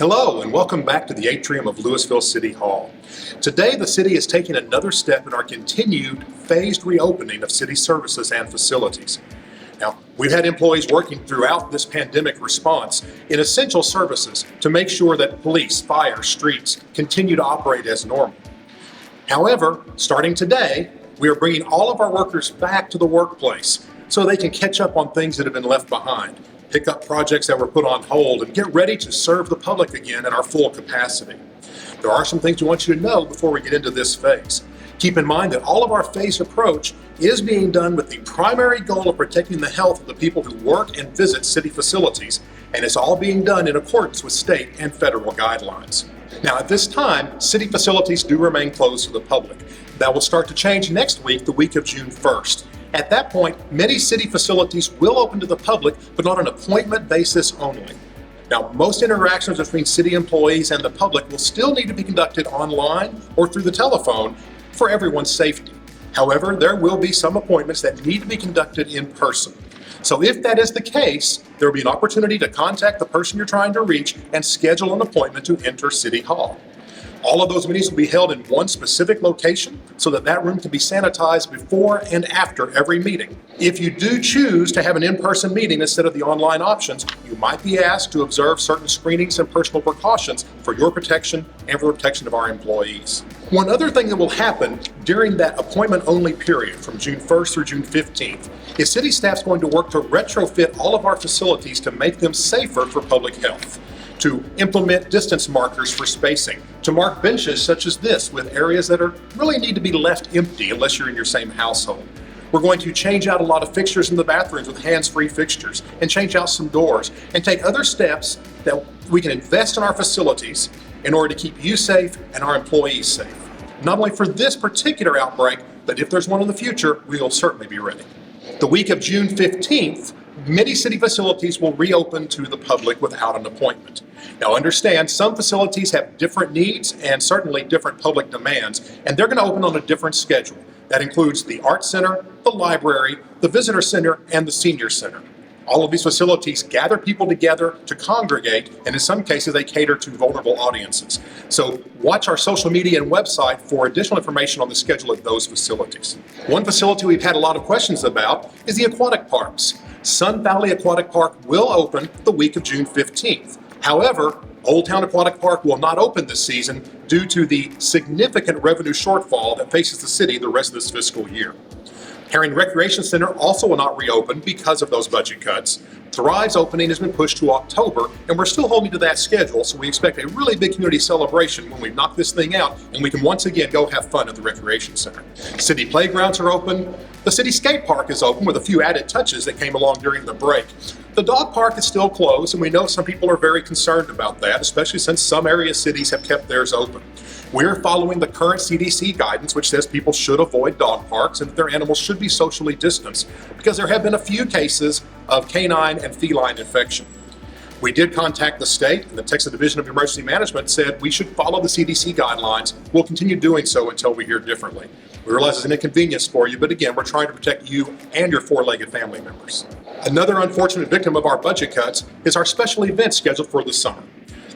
Hello and welcome back to the atrium of Louisville City Hall. Today the city is taking another step in our continued phased reopening of city services and facilities. Now, we've had employees working throughout this pandemic response in essential services to make sure that police, fire, streets continue to operate as normal. However, starting today, we are bringing all of our workers back to the workplace so they can catch up on things that have been left behind, pick up projects that were put on hold, and get ready to serve the public again at our full capacity. There are some things we want you to know before we get into this phase. Keep in mind that all of our phased approach is being done with the primary goal of protecting the health of the people who work and visit city facilities, and it's all being done in accordance with state and federal guidelines. Now, at this time, city facilities do remain closed to the public. That will start to change next week, the week of June 1st. At that point, many city facilities will open to the public, but on an appointment basis only. Now, most interactions between city employees and the public will still need to be conducted online or through the telephone for everyone's safety. However, there will be some appointments that need to be conducted in person. So if that is the case, there will be an opportunity to contact the person you're trying to reach and schedule an appointment to enter City Hall. All of those meetings will be held in one specific location so that room can be sanitized before and after every meeting. If you do choose to have an in-person meeting instead of the online options, you might be asked to observe certain screenings and personal precautions for your protection and for the protection of our employees. One other thing that will happen during that appointment-only period from June 1st through June 15th is city staff's going to work to retrofit all of our facilities to make them safer for public health, to implement distance markers for spacing, to mark benches such as this with areas that really need to be left empty unless you're in your same household. We're going to change out a lot of fixtures in the bathrooms with hands-free fixtures and change out some doors and take other steps that we can invest in our facilities in order to keep you safe and our employees safe. Not only for this particular outbreak, but if there's one in the future, we will certainly be ready. The week of June 15th, many city facilities will reopen to the public without an appointment. Now understand, some facilities have different needs and certainly different public demands, and they're going to open on a different schedule. That includes the Art Center, the library, the Visitor Center, and the Senior Center. All of these facilities gather people together to congregate, and in some cases they cater to vulnerable audiences. So watch our social media and website for additional information on the schedule of those facilities. One facility we've had a lot of questions about is the aquatic parks. Sun Valley Aquatic Park will open the week of June 15th. However, Old Town Aquatic Park will not open this season due to the significant revenue shortfall that faces the city the rest of this fiscal year. Herring Recreation Center also will not reopen because of those budget cuts. Thrive's opening has been pushed to October, and we're still holding to that schedule, so we expect a really big community celebration when we knock this thing out and we can once again go have fun at the Recreation Center. City playgrounds are open. The city skate park is open with a few added touches that came along during the break. The dog park is still closed, and we know some people are very concerned about that, especially since some area cities have kept theirs open. We're following the current CDC guidance, which says people should avoid dog parks and that their animals should be socially distanced because there have been a few cases of canine and feline infection. We did contact the state, and the Texas Division of Emergency Management said we should follow the CDC guidelines. We'll continue doing so until we hear differently. We realize it's an inconvenience for you, but again, we're trying to protect you and your four-legged family members. Another unfortunate victim of our budget cuts is our special events scheduled for the summer.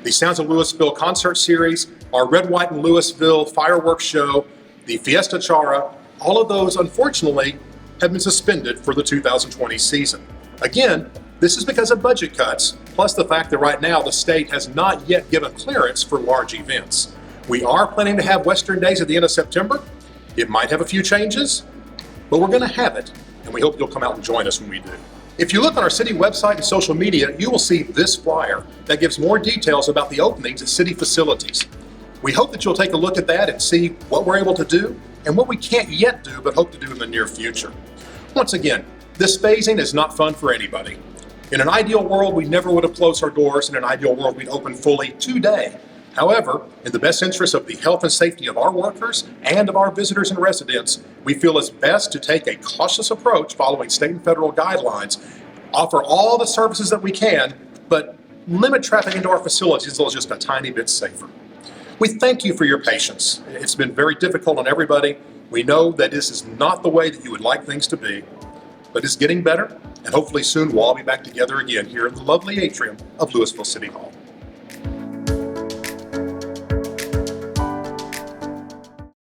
The Sounds of Louisville concert series, our Red, White, and Louisville fireworks show, the Fiesta Chara, all of those, unfortunately, have been suspended for the 2020 season. Again, this is because of budget cuts, plus the fact that right now the state has not yet given clearance for large events. We are planning to have Western Days at the end of September. It might have a few changes, but we're going to have it, and we hope you'll come out and join us when we do. If you look on our city website and social media, you will see this flyer that gives more details about the openings at city facilities. We hope that you'll take a look at that and see what we're able to do and what we can't yet do but hope to do in the near future. Once again, this phasing is not fun for anybody. In an ideal world, we never would have closed our doors. In an ideal world, we'd open fully today. However, in the best interest of the health and safety of our workers and of our visitors and residents, we feel it's best to take a cautious approach following state and federal guidelines, offer all the services that we can, but limit traffic into our facilities until it's just a tiny bit safer. We thank you for your patience. It's been very difficult on everybody. We know that this is not the way that you would like things to be, but it's getting better, and hopefully soon we'll all be back together again here in the lovely atrium of Louisville City Hall.